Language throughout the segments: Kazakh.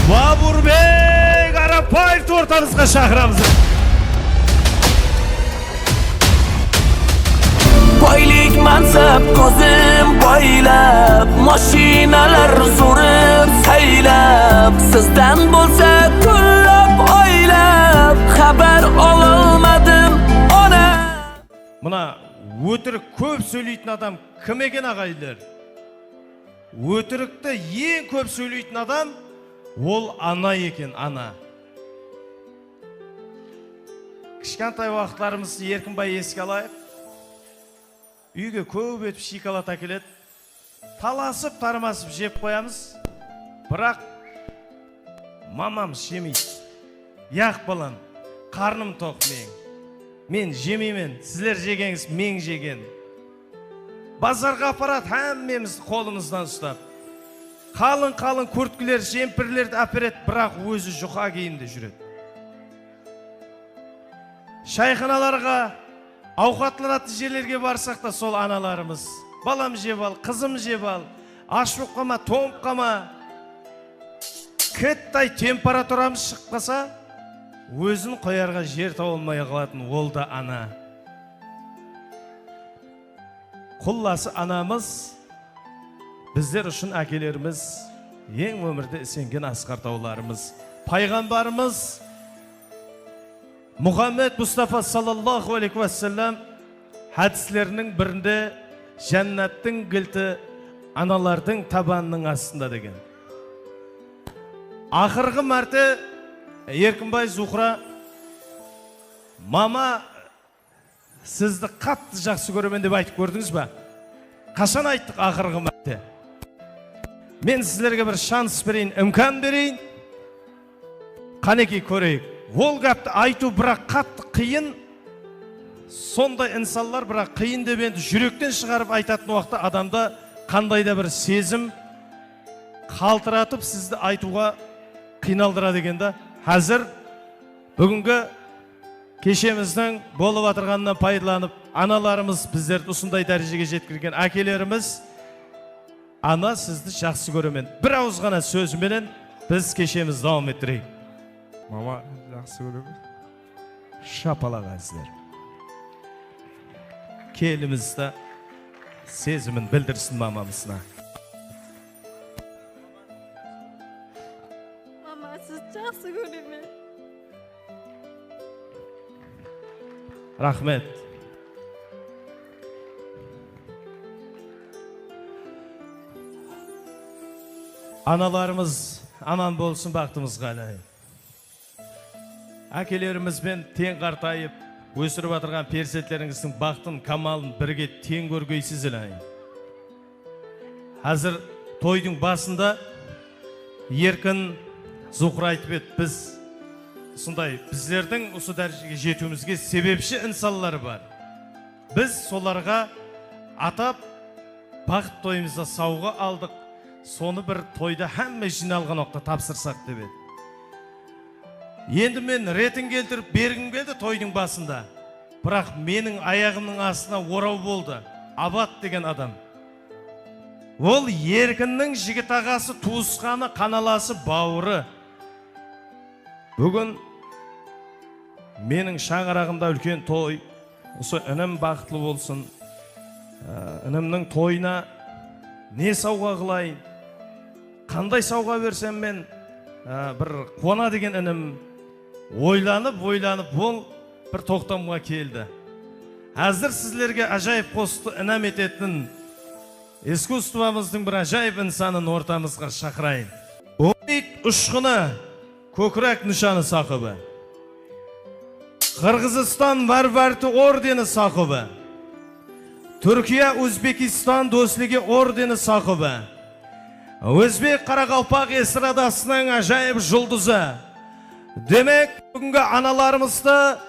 Baburbek Arapayev'ni ortamızga çağıramız. Boylik mansab ko'zim boylab, mashinalar surib saylab, sizdan bo'lsa ko'llab oylab, xabar ololmadim ona. Buna өтірік көп сөйлейтін адам кім екен ағайлар? Өтірікті ең көп сөйлейтін адам ол ана екен, ана. Кішкентай уақытларымызды еркінбай еске алайық. Үйге көп етіп шоколад әкеледі. Таласып, тармасып жеп қоямыз. Бірақ мамам жемейді. Яқ балам, қарным тоқ мен. Мен жемеймін, сіздер жегеңіз, мен жеген. Базарға апарат, әммеміз қолымыздан ұстап. Қалың көрткілер, жемпірлерді әперет, бірақ өзі жұқа киімде жүреді. Шайханаларға, ауқатланатын жерлерге барсақ та сол аналарымыз. Балам жеп ал, қызым жеп ал, аш болып қама, тоңып қама. Кеттай температурамыз шықпаса, өзін қоярға жер тауылмай қалатын ол да ана. Құлласы анамыз, біздер үшін әкелеріміз, ең өмірде сенген асқар тауларымыз. Пайғамбарымыз Мұхаммед Мұстафа саллаллаху алейхи вассалам хадислерінің бірінде жәннаттың кілті аналардың табанының астында деген. Ақырғы мәрте Еркінбай Зухра, мама, сізді қатты жақсы көремін деп айтып көрдіңіз ба? Қашан айттық ақырғы мәрте? Мен сіздерге бір шанс берейін, імкан берейін. Қанекей көрейік. Ол қапты айту бірақ қатты қиын. Сондай инсанлар бірақ қиын деп енді жүректен шығарып айтатын уақытта адамда қандай да бір сезім қалтыратып сізді айтуға қиналдырады деген да. Қазір бүгінгі кешеміздің болып атырғанынан пайдаланып, аналарымыз біздерді осындай дәрежеге жеткізген әкелеріміз, ана сізді жақсы көремін. Бір ауыз ғана сөзіменен біз кешемізді давам еттірейік. Мама, жақсы көремін. Шапалаға сіздер. Келімізді сезімін білдірсін мамамызына. Mama, siz жақсы көремін. Рахмет. Аналарымыз аман болсын, бақтымызға әлі. Әкелерімізбен тең қартайып, өсіріп атырған перзенттеріңіздің бақтын, камалын бірге тең көргейсіз әлі. Қазір тойдың басында Еркін Зухра айтып еді, біз сондай біздердің осы дәрежеге жетуімізге себепші инсанлар бар. Біз соларға атап бақыт тойымызда сауға алдық. Соны бір тойда әмме жиналған уақытта тапсырсақ деп еді. Енді мен ретін келтіріп бергім келді тойдың басында. Бірақ менің аяғымның астына орау болды. Абат деген адам. Ол Еркіннің жігіт ағасы, туысқаны, қаналасы, бауыры. Бүгін менің шаңырағымда үлкен той. Осы інім бақытлы болсын. Інімнің тойына не сауға қылайын? Қандай сауға берсем мен? Бір қуана деген інім ойланып, ол бір тоқтамға келді. Әзір сіздерге ажайып қосты інім ететін искусствомыздың бір ажайып инсанын ортамызға шақырайын. Умид ұшқыны көкірек нышаны сақыбы. Қырғызстан Варварты ордені сақыбы. Түркия Өзбекистан Достығы ордені сақыбы. Өзбек Қарақалпақ эстрадасының ажайып жұлдызы. Демек, бүгінгі аналарымызды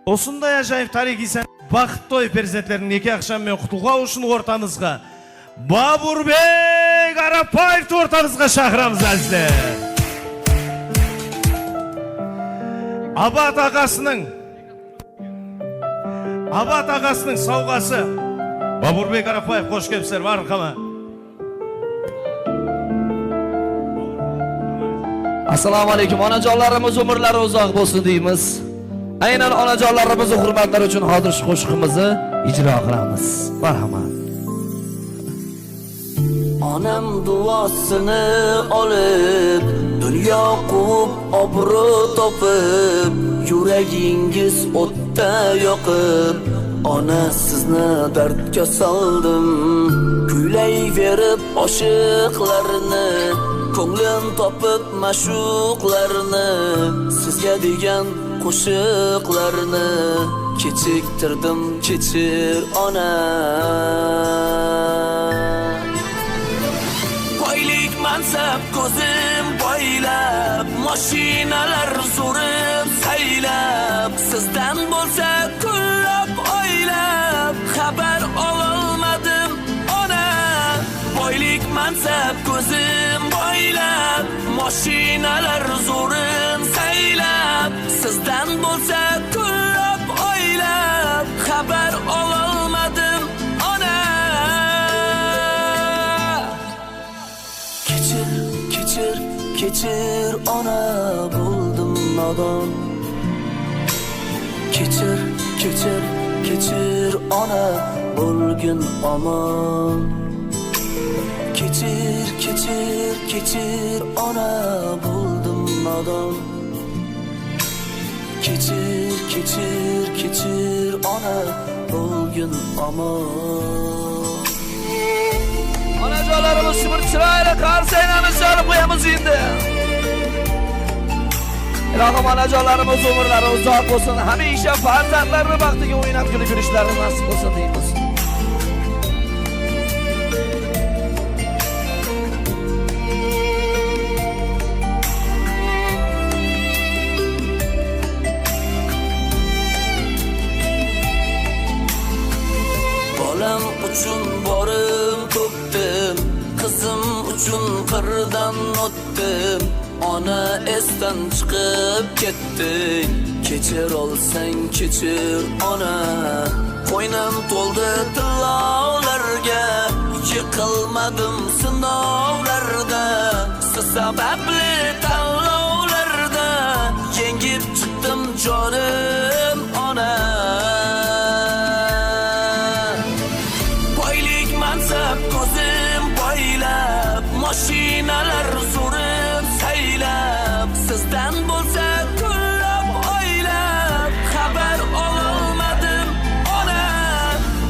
осындай ажайып тарихи бақыт той перзенттерінің неке ақшаммен құтылғау үшін ортамызға Бабурбек Арапаевты ортамызға шақырамыз әзілер. Абат ағасының сауғасы. Бабурбек Арапаев, қош келіпсіздер, барқама. Assalomu alaykum. Onajonlarimiz umrlari uzoq bo'lsin deymiz. Aynan onajonlarimiz hurmatlari uchun hozir shu qo'shiqimizni ijro qilamiz. Marhamat. Onam duosini olib, dunyo quvib, obro' topib, yuragingiz o'tda yoqib, ona sizni dardga soldim, kuylayverib oshiqlarni, ko'nglim topib ma'shuqlarni, sizga degan qo'shiqlarni kechiktirdim, kechir ona. Boylik mansab ko'zim boylab, mashinalar so'rib saylab, sizdan bo'lsa kullab oylab, xabar ololmadim ona. Boylik mansab ko'zim boylab, mashinalar so'rib saylab, sizdan bo'lsa kullab oylab, xabar ololmadim ona. Kechir ona, bo'ldim nodon. Kechir ona, bo'lgin omon. Kechir ona, bo'ldim nodon. Kechir ona, bo'lgin omon. Onajonlarimiz shu bir chiroyli qarsaylarni chalib qo'yamiz endi. Ilohim onajonlarimiz umrlari uzoq bo'lsin, hamisha farzandlarini baxtiga o'ynab kulib yurishlari nasib bo'lsin deymiz. Bolam uchun borim to'kdim, qizim uchun qirdan o'tdim. Ona esdan chiqib ketding, kechir olsang kechir ona. Qo'ynim to'ldi tillovlarga, yiqilmadim sinovlarda, siz sababli tanlovlarda yengib chiqdim jonim ona. Boylik mansab ko'zim boylab, mashinalar so'rib saylab, sizdan bo'lsa kullab oylab, xabar ololmadim ona.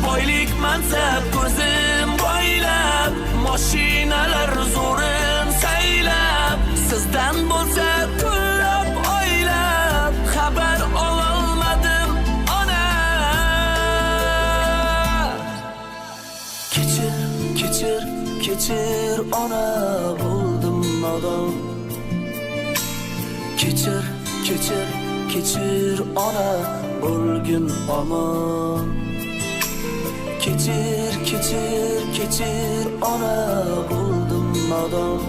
Boylik mansab ko'zim boylab, mashinalar so'rib saylab, sizdan bo'lsa kullab oylab, xabar ololmadim ona. Kechir ona, bo'ldim nodon. Kechir ona, bo'lgin omon. Kechir ona, bo'ldim nodon.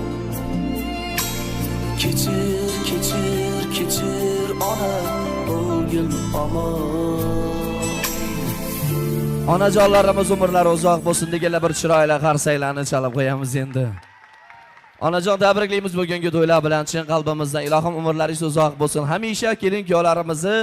Kechir ona, bo'lgin omon. Onajonlarimiz umrlari uzoq bo'lsin deganlar bir chiroyli qarsaylarni chalib qo'yamiz endi. Onajon, tabriklaymiz bugungi to'ylar bilan chin qalbimizdan. Ilohim umrlaringiz uzoq bo'lsin. Hamisha kelin-kuyovlarimizni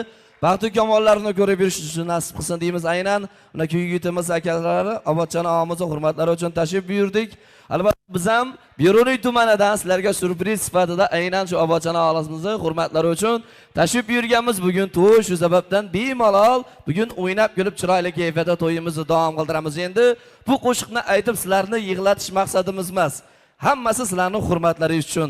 baxtu kamollarini ko'rib yurish uchun nasib qilsin deymiz. Aynan unda kuyugitimiz akalari Obodjon og'amiz hurmatlari uchun tashrif buyurdik. Albatta biz ham Beruniy tumanidan sizlarga surpriz sifatida aynan shu Obodjon og'amizni hurmatlari uchun tashrif buyurganmiz. Bugun to'y, shu sababdan bemalol bugun o'ynab kulib chiroyli kayfiyatda to'yimizni davom qildiramiz. Endi bu qo'shiqni aytib sizlarni yig'latish maqsadimiz emas. Hammasi sizlarning hurmatlaringiz uchun.